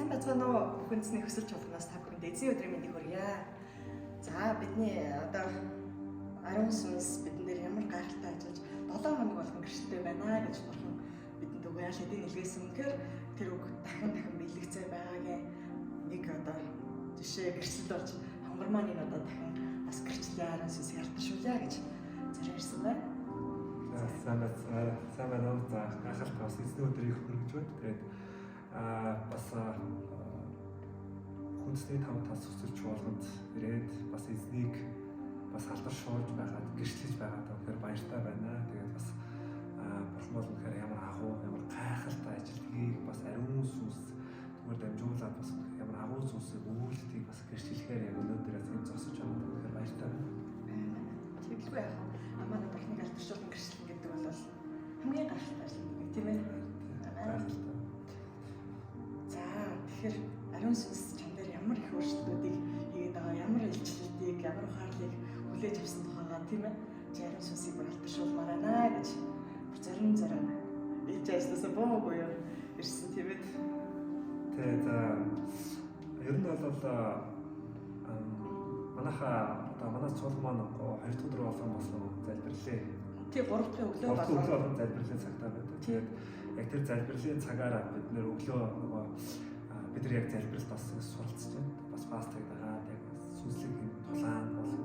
сайн бацгаана уу? Бүхэндэсний хөсөлж болгоноос та бүхэнд эзэн өдрийн мэндийг хүргье. За бидний одоо ариун сүнс бидэн дээр ямар гайхалтай ажиллаж 7 хоног болгон гэрчтэй байна гэж бурхан бидэнд угаал хэдийн илгээсэн. Тэгэхээр тэр үг дахин биелэгцээ байгаагийн нэг одоо жишээ гэрчлэл болж хонгармааны одоо дахин бас гэрчлийн ариун сүнсийг алтаршуулъя гэж зориулсан байна. Сайн байна уу? За гайхалтай бас эзэн өдрийг хүргэж байна. Тэгээд бас хүнсний тав өсөж болгонд ирээд бас эзнийг бас алдаршуулж байгаад гэрчлэж байгаад тэгэхээр баяртай байна. Тэгээд бас бурхан бол үнэхээр ямар агуу, ямар гайхалтай ажилтгийг бас ариун сүнс зүгээр дамжуулаад бас ямар агуу сүнсийг үйлдэлийг бас гэрчлэхээр яг өнөөдрээс энэ зогсож байгаа тэгэхээр баяртай байна. Тэгэлгүй яах вэ? Манай бурхныг алдаршуулсан гэрчлэл гэдэг бол хамгийн гайхалтай ажил нэг тийм ээ. Гайхалтай. За тэгэхээр ариун сүнс чам дээр ямар их өөрчлөлтүүдийг хийгээд байгаа, ямар илчлэлтийг, ямар ухаарлыг хүлээж авсан тухайгаа тийм ээ. Ариун сүнсийг бүр алдаршуулмаар байна гэж бүр зорин ээж ажлаасаа бөөгүй юу ирсэн тийм ээ. Тэгээд ер нь бол манай цуул маань 2 дахь өдөр болгон залбирлээ. Тий 3 дахь өглөө болгон залбирлын цагтаа байдаг. Тэгээд яг тэр залбирлын цагаараа бид нэр өглөө бид нар яг залбиралд бас суралцж байна. Бас пастыг дагаад яг сүнслэг тулаан болон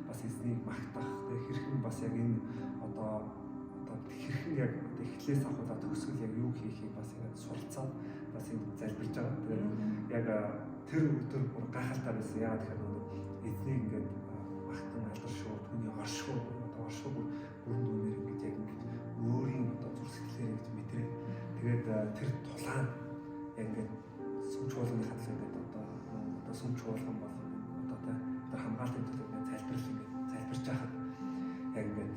бас эзнийг магтах хэрхэн бас яг энэ одоо хэрхэн яг эхлээс ахуулаад төгсгөл яг юу хийхийг бас яг суралцаад бас энэ залбирж байгаа. Тэгээд яг тэр өдөр бүр гайхалтай байсан. Яагаад гэхээр эзнийг ингээд магтан алдаршуу, түүний оршуу бүрэн дүүнээр ингэж яг өөрийн зүрхсэтгэлээр ингэж мэдрээ. Тэгээд тэр тулаан яг ингэж сүмч болгоны хадлаа гэдэг одоо сүмч болгон бол одоо тэр хамгаалтын төлөв залбирал ингэж залбирч байхад яг ингэж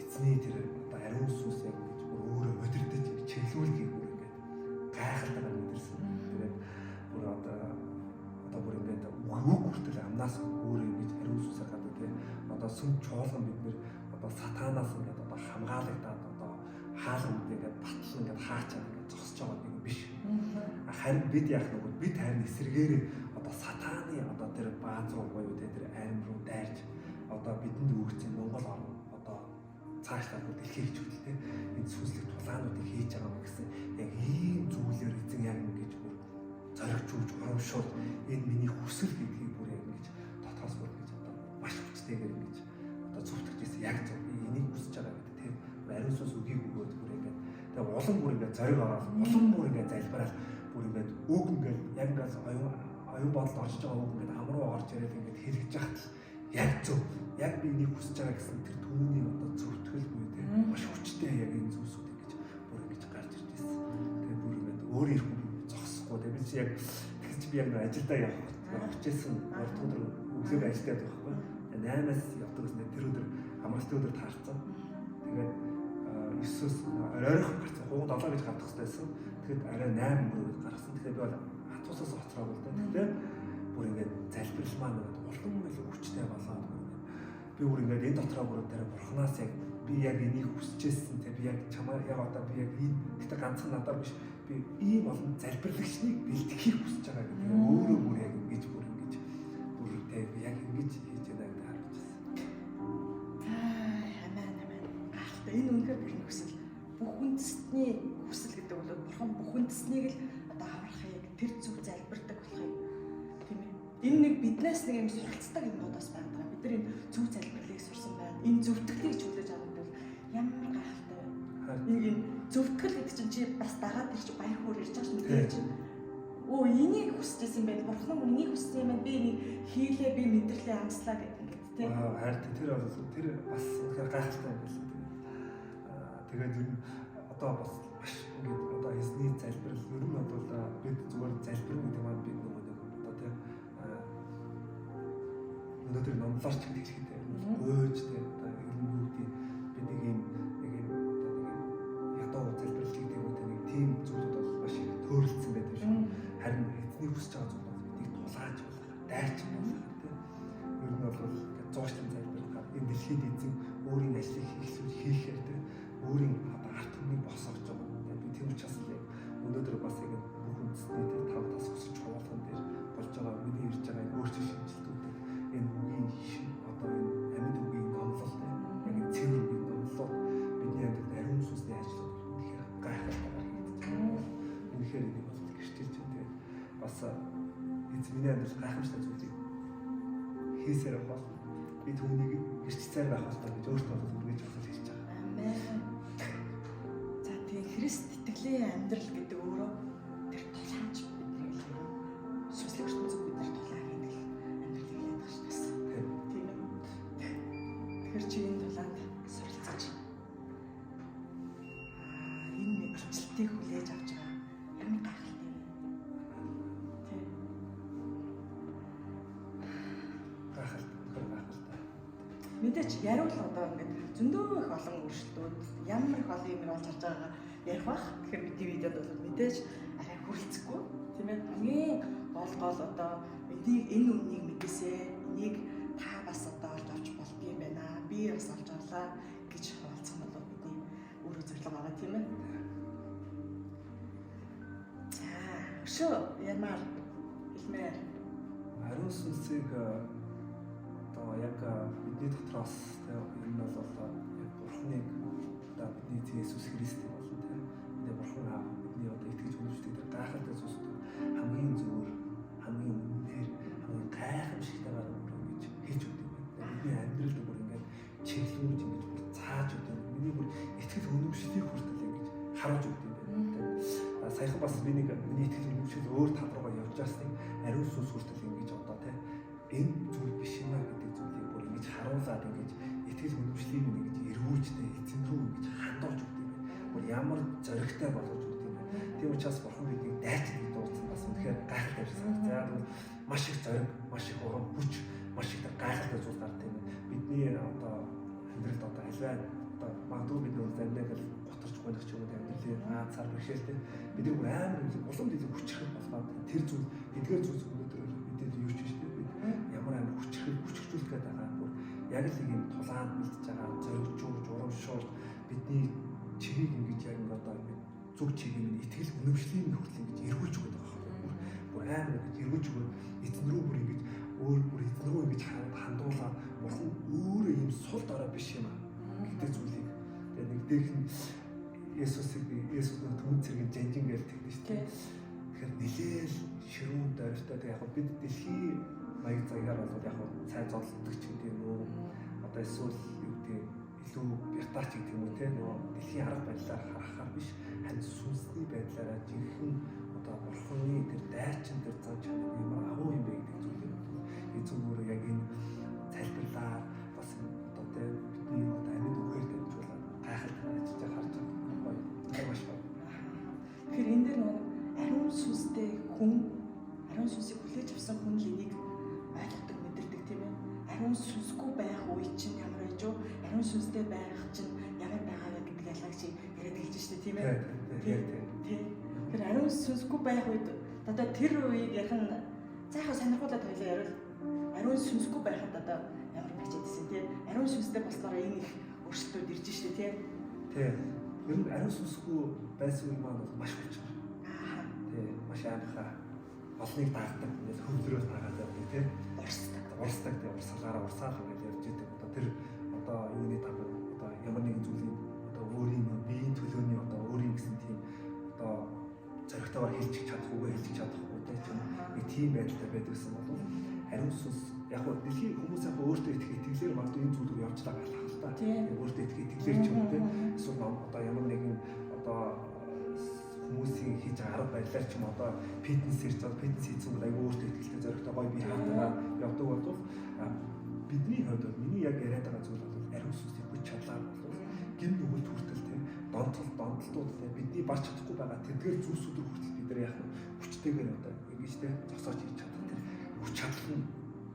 эзний тэр одоо ариун сүнс яг ингэж бүр өөрөө өдөрдөж чиглүүлгийг бүр ингэж гайхалтайгаар мэдэрсэн. Тэгээд бүр одоо бүр ингэж үг хүртэл амнаас өөрөө ингэж ариун сүнсээр гадаа тийм одоо сүмч болгон бид нэр одоо сатанаас ингэж одоо хамгаалагдаад одоо хаалга үдээгээд батлан ингэж хаачаад ингэж зогсож байгаа нэг биш. Харин бид яах вэ? Бид харин эсэргээр одоо сатаны одоо тэр бааз руу буюу тэр арим руу дайрч одоо бидэнд өгсөн Монгол орн одоо цаашлаад дэлхийг хөгжүүлдэг энэ сүнслэг тулаануудыг хийж байгаа юм гэсэн яг ийм зүйлээр эзэн яг ингэж бүр зоригжуулж урамшуул энэ миний хүсэл гэдгийг бүр яг ингэж дотоос бүр ингэж одоо маш хүчтэйгээр ингэж одоо зүвтгэж ирсэн яг зөв энийг хүсэж байгаа гэдэг тийм ариун сүнс үгийг өгөөд бүр ингэж тэгээ улам бүр ингэж зориг ороод улам бүр ингэж залбираад бүр ингэж үг ингэж яг ингэж оюун бодол орж байгаа үг ингэж амруу орж ирээд ингэж хэрэгж яхад яг зөв яг би энийг хүсэж байгаа гэсэн тэр түүний одоо зүвтгэл буюу тийм маш хүчтэй яг энэ зүйлсүүд ингэж бүр ингэж гарч ирж байсан. Тэгээ бүр ингэж өөрөө ирэхгүй зогсохгүй тийм би яг тэгж би яг ажилдаа явах гэсэн өдөр өглөө ажиллаад байхгүй. 8-аас явдаг гэсэн тэр өдөр амралтын өдөр таарсан. Тэгээд 9-өөс оройрхон гарсан. 7 гэж гарах хэрэгтэй байсан. Тэгэхэд арай 8 мөрөөр гарсан. Тэгэхээр би бол хатуусаас хоцроо бол дээ. Бүр ингэж залбирал маань улам илүү хүчтэй болоод би бүр ингэж энэ дотроо бүр дээр бурхнаас яг би яг энийг хүсэжсэн те би яг чамаа яг одоо би яг энэ гэтэ ганцхан надад биш би ийм олон залбирлагчныг бэлтгэхийг хүсэж байгаа гэдэг өөрөө бүр яг ингэж бүр те би яг ингэж хийж байгааг харж байна. Амин. Гайхалтай. Энэ үнэхээр бүрний хүсэл. Бүх үндэстний хүсэл гэдэг бол бурхан бүх үндэснийг л одоо аврахыг тэр зүг залбирдаг болохыг тийм ээ. Энэ нэг биднээс нэг юм суралцдаг юмнуудаас байдаг. Бид нар энэ зүг залбирлыг сурсан байна. Энэ зөвтгөлийг чөлөөж авах бол ямар гайхалтай вэ? Энэ зөвтгөл гэдэг чинь чи бас дагаад ирж баяр хөөр ирж байгаа шүү дээ чинь. Оо энийг хүсчихсэн байх. Бурхан энийг хүссэн юм байна. Би энийг хийлээ, би мэдрэлээ амслаа гэдэг ингээд тийм. Харин тэр бас үнэхээр гайхалтай юм байна. Тэгээд ер нь одоо бас маш ингээд одоо эзний залбирал ер нь бол бид зүгээр залбирх гэдэг маань бид нөгөө одоо тийм өнөөдөр номлоор ч гэдэг хэрэгтэй гойж тийм одоо ер нь юу гэдэг бид нэг юм ядуу залбирал гэдэг нэг тийм зүйлүүд бол маш их төөрөлдсөн байдаг шүү. Харин эзний хүсэж байгаа зүйл бол биднийг тулгааж болгох, дайрч болгох тийм. Ер нь бол зуушлан залбирах энэ дэлхийд эзэн өөрийн ажлыг хийхээр тийм өөрийн арт түмнийг босгож байгаа. Би тийм учраас өнөөдөр бас яг бүх үндэсний тэр тав тас өсөж бас эзэн миний амьдрал гайхамшигтай зүйлийг хийсээр бол би түүнийг хэрчцээр байх болтой гэж өөртөө бол үргэлж бас хэлж байгаа. Амен. За тийм Христ итгэлийн амьдрал гэдэг өөрөө тэр тулаанч бидний сүнслэг ертөнцөд бид нар тулаан гэдэг амьдрал хэлээд байгаа шүү дээ. Тийм үү? Тэгэхээр чи энэ тулаанд суралцаж энэ мэдрэлтийг хүлээж авч байгаа. Ямар гайхалтай вэ? Тийм. Гайхалтай. Мэдээч яриул одоо ингээд зөндөө их олон өөрчлөлтүүд ямар их олон юм болж харж байгаагаа ярих бах. Тэгэхээр бидний видеод бол мэдээж арай хүрэлцэхгүй тийм ээ. Хамгийн гол одоо энэ үннийг мэдээсээ энийг та бас одоо олж авч болдгийм байна. Би бас олж авлаа гэж хуваалцах нь бол бидний өөрөө зорилго байгаа тийм ээ. За өшөө ямар хэлмээр Ариун сүнсийг одоо яг бидний дотроос энэ бол яг Бурхныг одоо бидний Иесус Христийг болон тийм энэ Бурхан аав бидний одоо итгэж үнэмшдэг тэр гайхалтай зүйлсүүд хамгийн зөвөр хамгийн үнээр хамгийн гайхамшигтайгаар ингэж хийж өгдөг байна. Бидний амьдралд бүр ингээд чиглүүлж ингэж бүр цааж өгдөг. Миний бүр итгэл үнэмшлийг хүртэл ингэж харуулж өгдөг юм байна. Саяхан бас миний итгэл үнэмшил өөр тал руугаа явж байгасныг ариун сүнс хүртэл ингэж одоо тийм энэ зүйл биш юм а гэдэг зүйлийг бүр ингэж харуулад ингэж итгэл үнэмшлийг ингэж эргүүлжтэй эзэн рүү ингэж хандуулж өгдөг юм байна. Бүр ямар зоригтой болгож өгдөг юм байна. Тийм учраас Бурхан биднийг дайцдаг дуудсан бас үнэхээр гайхалтай байсан. За тэгвэл маш их зориг, маш их урам хүч, маш их гайхалтай зүйл гардаг юм байна. Бидний одоо амьдралд одоо альваа одоо магадгүй бид нөө заримдаа л готарч гонох ч юм уу амьдралын цар бэрхшээлтэй бид бүр амар улам илүү хүчрэх болгоод тэр зүйл эдгээр зүйл өнөөдөр бидэд юу ч биш бид ямар амар хүчрхүүлэх гээд байгаа бүр яг л ийм тулаанд бэлдэж байгаа зоригжуулж урамшуул бидний чигийг ингэж яг одоо зүг чигийг нь итгэл үнэмшлийн хүртэл ингэж эргүүлж өгöd байгаа. Бүр амар ингэж эргүүлж өгöd эзэн рүү бүр ингэж бүр эзэн рүү ингэж хандуулаад бурхан өөрөө ийм сул дорой биш юм а гэдэг зүйлийг тэгээд нэг дэх нь Есүс нэг түн цэргийн жанжин гэж тэгдэж шүү дээ. Тэгэхээр нэлээл ширүүн дөрөвтэй тэг яг бид дэлхийн маяг заягаар бол яг цай зодтолдог ч гэдэг юм уу. Одоо эсвэл юу гэдэг илүү бятаач гэдэг юм уу те нөгөө дэлхийн арга барилаар харахаар биш харин сүнсний байдлаараа жинхэнэ одоо бурханы тэр дайчин тэр зам чанар ямар агуу юм бэ гэдэг зүйлийг эзэн өөрөө яг энэ залбирлаар бас одоо те бидний одоо амьд үгээр дамжуулаад гайхалтай ажиллаж харж байгаа. Тэгэхээр энэ дээр нэг ариун сүнстэй хүн ариун сүнсийг хүлээж авсан хүн л энийг ойлгодог мэдэрдэг тийм ээ. Ариун сүнсгүй байх үе чинь ямар байж вэ? Ариун сүнстэй байх чинь ямар байгаа вэ гэдэг ялгааг чи яриад хэлж штэ тийм ээ. Тийм. Тэгэхээр ариун сүнсгүй байх үед одоо тэр үеийг яхан цаахаа сонирхуулаад хоёлаа ярил. Ариун сүнсгүй байхад одоо ямар байж чадсан тийм. Ариун сүнстэй болсноор энэ их өөрчлөлтүүд ирж штэ тийм. Тийм. Ер нь ариун сүнсгүй байсан юм маань маш хүчтэй. Тийм, маш аимхаа. Олныг дагдаг, ингээл хөвлөрөөс дагаад явдаг тийм. Урсдаг тийм урсгалаараа урсаал ингээд явж идэг. Одоо тэр одоо юуны тав одоо ямар нэгэн зүйлийн одоо өөрийн биеийн төлөөний одоо өөрийн гэсэн тийм одоо зоригтойгоор хэлчих чадах үгүй хэлчих чадахгүй тийм байдалтай байдагсан бол ариун сүнс яг нь дэлхийн хүмүүс яг өөртөө итгэлээр магадгүй энэ зүйл рүү явж байгаа л та. Өөртөө итгэлээр ч юм тийм эсвэл одоо ямар нэгэн одоо хүмүүсийн хийж байгаа арга барилаар ч юм одоо фитнес хийж байгаа фитнес хийсэн бол аягүй өөртөө итгэлтэй зоригтой гоё бие хатгаа явдаг бол бидний хувьд бол миний яг яриад байгаа зүйл бол ариун сүнсийн хүч чадлаар бол гин нүгэлт хүртэл тийм донтолтууд тийм бидний барч чадахгүй байгаа тэдгээр зүйлсүүдийг хүртэл бид нар яг хүчтэйгээр одоо ингэж тийм зогсоож хийж чаддаг тийм хүч чадал нь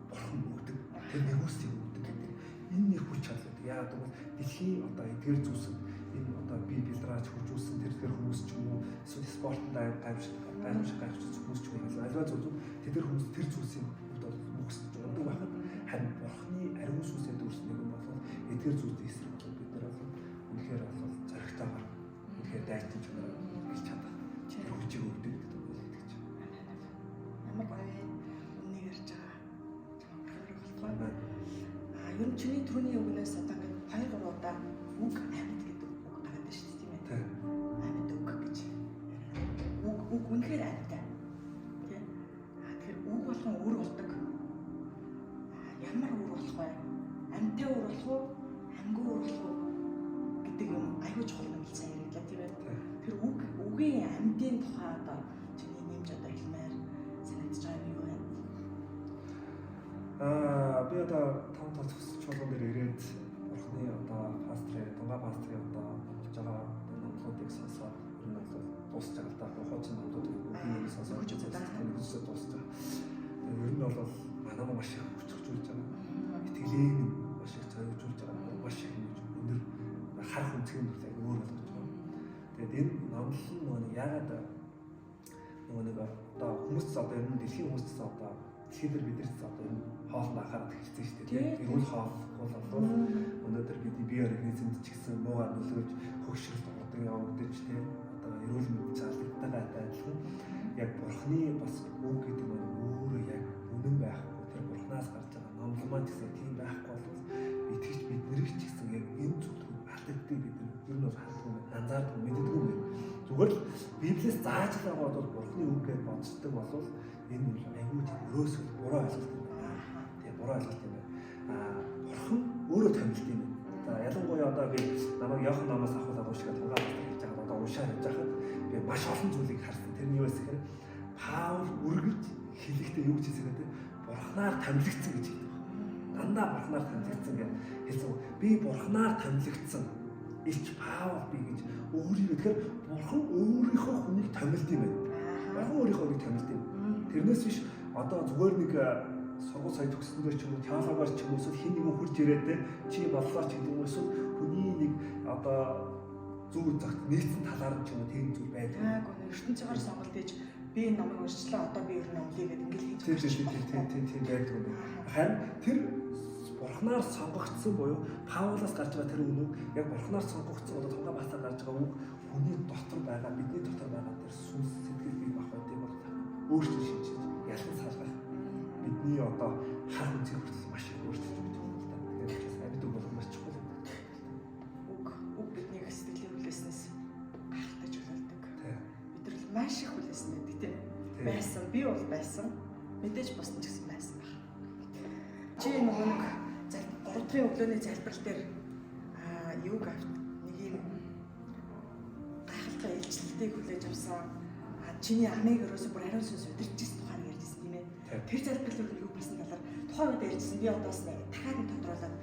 бурхан өгдөг тэр нэгүсийг өгдөг гэдэг энэ нэг хүч чадал яагаад гэвэл дэлхийн одоо эдгээр зүйлсүүд энэ одоо бие бэлдраач хөгжүүлсэн тэр хүмүүс ч юм уу эсвэл спортод гайхамшиг хүмүүс ч юм уу альва зүйл тэр хүмүүс тэр зүйлсийн хувьд бол мөхсөж өгдөг байхад харин бурхны ариун сүнсээр дүүрсэн нэг юм бол эдгээр зүйлсийн эсрэг бол бид нар бол үнэхээр бол зоригтойгоор үнэхээр дайчин ч юм уу хийж чадах тэр хүчийг өгдөг гэдэг бол итгэж ямар гоё үннийг ярьж байгаа юм байна. Ер нь чиний түрүүний үгнээс одоо ингээд 2-3 удаа үг амьд гэдэг үг гараад байна шүү дээ тийм ээ. Амьд үг гэж. Үг үнэхээр амьдтай. Тийм. аюул чухал юм л сайн яриглаа тийм ээ. Тэр үгийн амьдын тухай одоо чиний нэмж одоо хэлмээр санагдаж байгаа юм юу вэ? Би одоо том тосч чуулган дээр ирээд бурхны одоо пастрын дунгаа пастрын одоо болж байгаа номлуудыг сонсоод ер нь бол дуусч байгаа л да. Хуучин номлууд үгийг сонсоод үзээд дуусч байгаа. Ер нь бол манай маш их хүчрхжүүлж байгаа. Итгэлийг маш их зөөгжүүлж байгаа. Маш их өнөр харах үнцгийн нүртэй өөр болгож байгаа. Тэгээд энэ номлол нь нөгөө яагаад нөгөө нэг одоо хүмүүс одоо ер нь дэлхийн хүмүүс одоо дэлхийд бид нар одоо энэ хоолнд анхаарал хэлсэн шүү дээ. Эрүүл хоол бол өнөөдөр бидний бие организмд ч гэсэн муугаар нөлөөж хөгшрөлт ордог явагдаж тий. Одоо эрүүл мэнд цаалдтайгаа адилхан яг бурхны бас үг гэдэг нь өөрөө яг үнэн байхгүй. Тэр бурхнаас гарч байгаа номлол маань гэсэн тийм байхгүй бол итгэж бид нэрч гэсэн яг энэ зүйлийг алдагддаг бид нар ер нь бол хандсан анзаардаг мэддэг юм. Зүгээр л Библиэс зааж байгаа бол бурхны үг гэж боддог болвол энэ бол аюул өрөөсөө буруу ойлголт юм байна. Тэгээ буруу ойлголт юм байна. Бурхан өөрөө томилт юм байна. За ялангуяа одоо би намайг Иохан номоос авахлаа уушгаад тугаа хийж байгаа одоо уушаар явж байхад би маш олон зүйлийг харсан. Тэрний юу гэхээр Паул үргэлж хэлэхдээ юу гэж хэлсэн гэдэг бурхнаар томилогдсон гэж хэлдэг. Дандаа бурхнаар томилогдсон гэж хэлсэн. Би бурхнаар томилогдсон. Илч Паул би гэж өөрийгөө тэгэхээр бурхан өөрийнхөө хүнийг томилд юм байна. Бурхан өөрийнхөө хүнийг томилд юм. Тэрнээс биш одоо зүгээр нэг сургууль сая төгссөндөр ч юм уу теологоор ч юм уу хин нэгэн хурж ирээд чи боллоо ч гэдэг юм уу хүний нэг одоо зүг загт нийцсэн талаар ч юм уу тийм зүйл байдаг. ертөнцөөр сонголт хийж би энэ номыг уншчлаа одоо би ер нь өнгөлий гэдэг ингээд хийж байгаа. Тийм байдаг юм. Харин тэр бурхнаар сонгогдсон буюу Паулаас гарч байгаа тэр үнэг яг бурхнаар сонгогдсон одоо тунгаа басаа гарч байгаа үг хүний дотор байгаа бидний дотор байгаа тэр сүнс сэтгэл бий бах байдаг бол өөрчлөлт шинжиж ялган салгах бидний одоо хар хүнсийг хүртэл маш их өөрчлөж өгч байгаа юм да. Тэгэхээр учраас амьд үг бол маш чухал юм. Үг бидний сэтгэлийн хүлээснээс гахалтай чөлөөлдөг. Бид нар маш их хүлээсэн гэдэг тийм байсан. Би бол байсан. Мэдээж босч гэсэн байсан баг. Чи нөгөө нэг 3 дахь өглөөний залбирал дээр юуг авт нэг юм гахалтай илчлэлтийг хүлээж авсан. Чиний амийг өрөөсө бүр ариун сүнс удирдахсан тухайг ярьжсэн тийм ээ. Тэр залбирал дээр юу болсон талаар тухайн үед ярьжсэн. Би одоос нэг дахиад нэг тодруулаад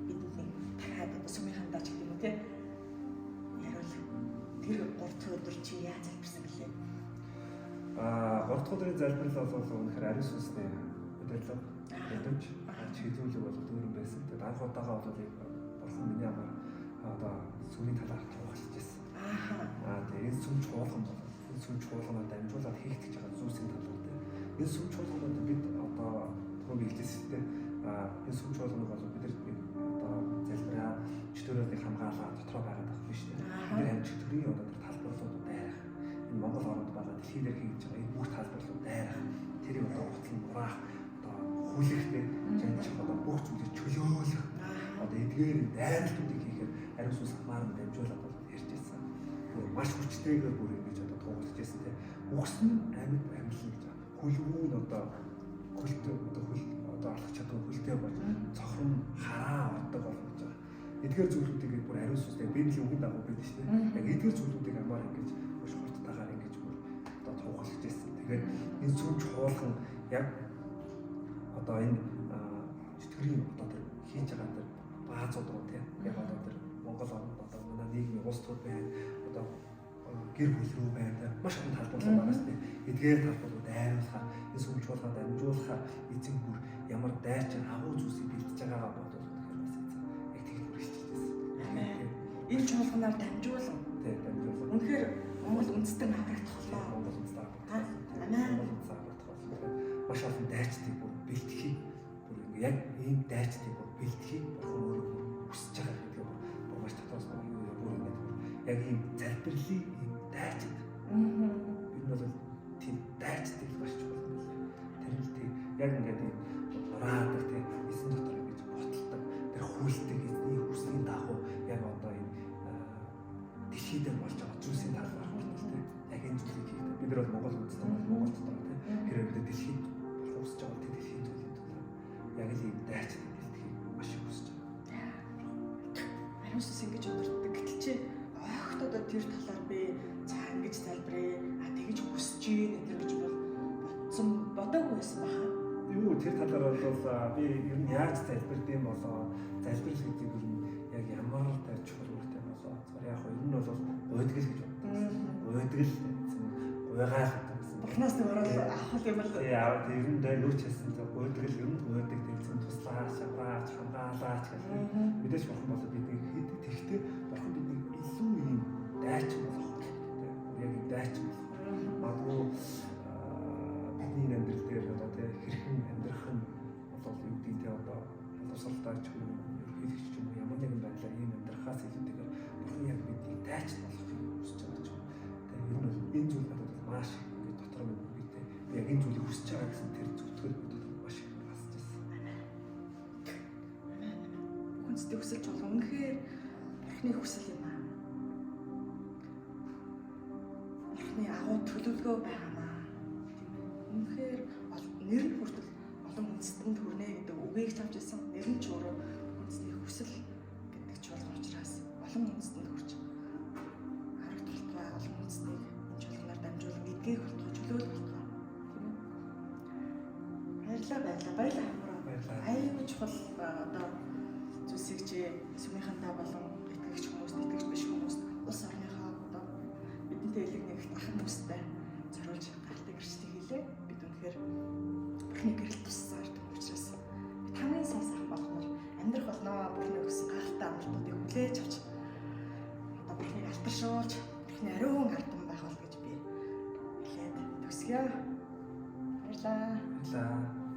бидэнд нэг дахиад одоо сүмийнхандаа ч гэх юм уу тийм яривал тэр 3 дахь өдөр чи яаж залбирсан гэлээ? 3 дахь өдрийн залбирал бол үнэхээр ариун сүнсний удирдлага ядаж чиглүүлэг бол дүүрэн байсан. Тэгээд анх удаага бол бурхан миний амаар одоо сүмийн талаар туулж ирсэн. Тэгээд энэ сүм чуулган бол энэ сүм чуулганаар дамжуулаад хийгдэж байгаа зүйлсийн талаар энэ сүм чуулганууд бид одоо түрүү хэлжсэнтэй энэ сүм чуулганыг бол бид одоо залбираа чөтгөрөөд хамгаалаад дотроо байгаад байгаа биш үү? Бид амжилт төрийн одоо талбарлууд дайрах. Энэ Монгол орнд байгаа дэлхийд хийж байгаа энэ бүх талбарлууд дайрах. Тэрийг одоо утлан ураах хүлэхтэй жанж одоо бүх зүйлийг чөлөөлөх одоо эдгээр дайралтуудыг хийхээр ариун сүнс хамаар нь дамжуулаад бол ярьж байсан. Маш хүчтэйгээр бүр ингэж одоо туулж байсан те. Үгсэн амьд амьлна гэж хөлгүүн одоо хөлтөө одоо хөл одоо алах чадвар хөлтэй болж цохрон хараа ордог болгож байгаа. Эдгээр зүйлүүдийг бүр ариун сүнстэй Библийн үгэнд дагуу байдаг шүү дээ. Яг эдгээр зүйлүүдийг амаар ингэж маш хурдтайгаар ингэж бүр одоо туулж байсан. Тэгээд энэ сүм чуулган яг одоо энэ чөтгөрийн одоо тэр хийж байгаа тэр баазууд руу тийм яг одоо тэр Монгол орнд одоо манай нийгмийн улс төр байна одоо гэр бүл рүү байна маш олон талбарлууд байгаа шүү дээ. Эдгээр талбарлууд дайруулахаар энэ сүм чуулганд дамжуулахаар эзэн бүр ямар дайрч агуу зүйлсийг бэлтэж байгаагаа бодвол тэгэхээр бас эзэн яг тэгж үргэлжлэжсэн. Энэ чуулганаар дамжуулан тийм дамжуулан. Үнэхээр Монгол үндэстэн аврагдахлаа. Монгол үндэстэн аврагдахлаа. Маш олон дайчдыг бүр бэлтгэхийг бүр ингээ яг ийм дайчдыг бүр бэлтгэхийг бурхан өөрөө хүсэж байгаа гэдэг бүр маш татвар бүр ингээ яг ийм залбирлын ийм дайчд. Бид бол тийм дайчдыг маш чухал юм байна. Тэр л тийм яг ингээ тийм нураадаг тийм эзэн дотор ингэж боталдаг тэр хүлдэг эзний хүслийн дагуу яг одоо энэ дэлхийд болж байгаа зүйлсийн талаар хурдтай яг энэ зүйлийг хийдэг. Бид нар бол Монгол үндэстэн Монгол дотор тийм хэрэг бид дэлхийд хүсэж байгаа тийм дэлхийн зүйлийн төлөө яг л ийм дайцдаг дэлхийг маш их хүсэж байгаа. Ариун сүнс ингэж удирддаг. Гэтэл чи анхд одоо тэр талаар би за ингэж залбирая, тэгж хүсэж ийн гэж бол бодоогүй байсан баха. Юу тэр талаар бол би ер нь яаж залбирдэм болоо залбирал гэдэг нь яг ямар тач чухал үүрэгтэй болоо. Тэгэхээр яг нь бол гойдгэл гэж боддог. Гойдгэл гойгаал гэсэн. Бурхнаас нэг орол авах юм бол яа тэр нь дээр нүч хэлсэн зөв гойдгэл ер нь гойдаг гэсэн туслаач аваач хамгаалаач гэх мэдээж бурхан болоо бидний хэд тэгтээ бурхан бидний илүү юм дайч болох. Яг юм дайч болох. Магадгүй бидний амьдрал дээр одоо тэр хэрхэн амьдрах нь бол юу гэдэг те одоо боловсралтаач юм ерөнхийлөгч ч юм уу ямар нэгэн байдлаар ийм амьдрахаас илүүтэйгээр бурхан яг бидний дайч болох юм хүсэж байгаа ч юм. Тэгээ ер нь бол энэ зүйл надад маш ингэ дотор минь үгтэй. Яг энэ зүйлийг хүсэж байгаа гэсэн тэр зүтгэл бодод маш их басж байсан. хүнстэй хүсэлж болох үнэхээр бурхны хүсэл юм аа. Бурхны агуу төлөвлөгөө байгаамаа. Үнэхээр нэр нь хүртэл олон хүнстэнд хүрнэ гэдэг үгийг ч авч ирсэн. Нэр нь ч өөрөө хүнсний хүсэл гэдэг ч болох учраас олон хүнстэнд хүрч харагдталтай олон хүнснийг энэ чуулганаар дамжуулан эдгээр болтгой чөлөөлөх болтгой. Тийм ээ. Баярлалаа хамраа. Аюу чухал одоо зүйлсийг чи сүмийнхантаа болон итгэгч хүмүүст, итгэгч биш хүмүүст улс орныхоо одоо бидэнтэй элэг нэгт ах хүмүүстэй зориулж галтыг гэрчлэг хийлээ. Бид үнэхээр бурхны гэрэл туссан ард учраас бид хамгийн сайн сайхан болгоноор амьдрах болноо. Бурхны өгсөн гахалтай амралтуудыг хүлээж авч одоо бурхныг алтаршуулж бурхны ариун ардан байх бол гэж би хэлээд төсгөө. Баярлалаа.